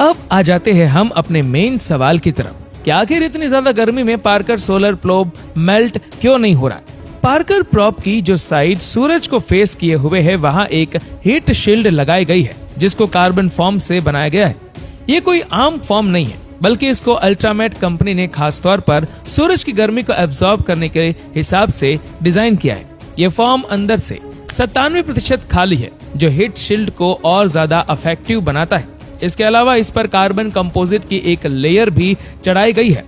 अब आ जाते हैं हम अपने मेन सवाल की तरफ कि आखिर इतनी ज्यादा गर्मी में पार्कर सोलर प्रोब मेल्ट क्यों नहीं हो रहा है। पार्कर प्रोब की जो साइड सूरज को फेस किए हुए है वहाँ एक हीट शील्ड लगाई गई है जिसको कार्बन फॉर्म से बनाया गया है। ये कोई आम फॉर्म नहीं है बल्कि इसको अल्ट्रामेट कंपनी ने खास तौर पर सूरज की गर्मी को एब्जॉर्ब करने के हिसाब से डिजाइन किया है। ये फॉर्म अंदर से 97% खाली है जो हीट शील्ड को और ज्यादा इफेक्टिव बनाता है। इसके अलावा इस पर कार्बन कंपोजिट की एक लेयर भी चढ़ाई गई है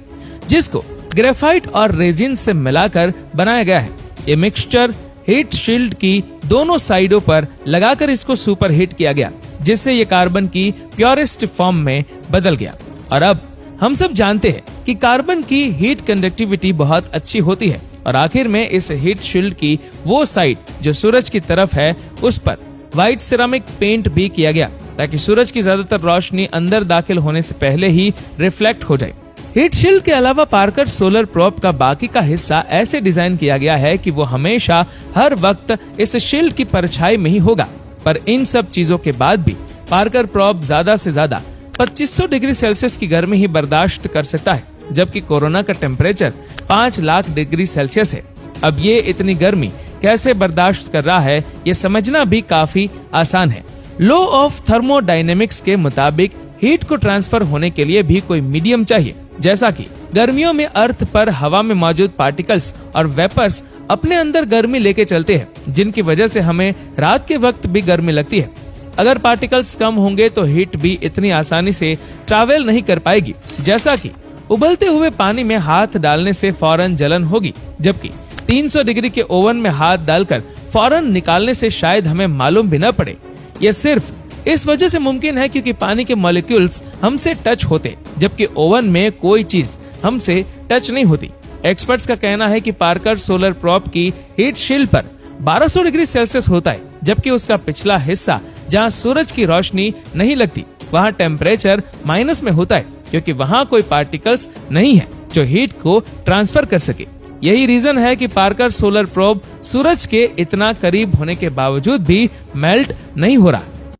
जिसको ग्रेफाइट और रेजिन से मिलाकर बनाया गया है। ये मिक्सचर हीट शील्ड की दोनों साइडों पर लगाकर इसको सुपर हीट किया गया जिससे ये कार्बन की प्योरेस्ट फॉर्म में बदल गया। और अब हम सब जानते हैं कि कार्बन की हीट कंडक्टिविटी बहुत अच्छी होती है और आखिर में इस हीट शील्ड की वो साइड जो सूरज की तरफ है उस पर व्हाइट सिरामिक पेंट भी किया गया ताकि सूरज की ज्यादातर रोशनी अंदर दाखिल होने से पहले ही रिफ्लेक्ट हो जाए। हीट शील्ड के अलावा पार्कर सोलर प्रोब का बाकी का हिस्सा ऐसे डिजाइन किया गया है कि वो हमेशा हर वक्त इस शील्ड की परछाई में ही होगा। पर इन सब चीजों के बाद भी पार्कर प्रोब ज्यादा से ज्यादा 2500 डिग्री सेल्सियस की गर्मी ही बर्दाश्त कर सकता है, जबकि कोरोना का टेम्परेचर 5 लाख डिग्री सेल्सियस है। अब ये इतनी गर्मी कैसे बर्दाश्त कर रहा है ये समझना भी काफी आसान है। लॉ ऑफ थर्मोडायनेमिक्स के मुताबिक हीट को ट्रांसफर होने के लिए भी कोई मीडियम चाहिए। जैसा कि गर्मियों में अर्थ पर हवा में मौजूद पार्टिकल्स और वेपर्स अपने अंदर गर्मी लेके चलते हैं जिनकी वजह से हमें रात के वक्त भी गर्मी लगती है। अगर पार्टिकल्स कम होंगे तो हीट भी इतनी आसानी से ट्रैवल नहीं कर पाएगी। जैसा कि उबलते हुए पानी में हाथ डालने से फौरन जलन होगी, जबकि 300 डिग्री के ओवन में हाथ डालकर फौरन निकालने से शायद हमें मालूम भी न पड़े। यह सिर्फ इस वजह से मुमकिन है क्योंकि पानी के मॉलिक्यूल्स हमसे टच होते जबकि ओवन में कोई चीज हमसे टच नहीं होती। एक्सपर्ट्स का कहना है कि पार्कर सोलर प्रोब की हीट शील्ड पर 1200 डिग्री सेल्सियस होता है, जबकि उसका पिछला हिस्सा जहां सूरज की रोशनी नहीं लगती वहां टेम्परेचर माइनस में होता है क्योंकि वहां कोई पार्टिकल्स नहीं है जो हीट को ट्रांसफर कर सके। यही रीजन है कि पार्कर सोलर प्रोब सूरज के इतना करीब होने के बावजूद भी मेल्ट नहीं हो रहा।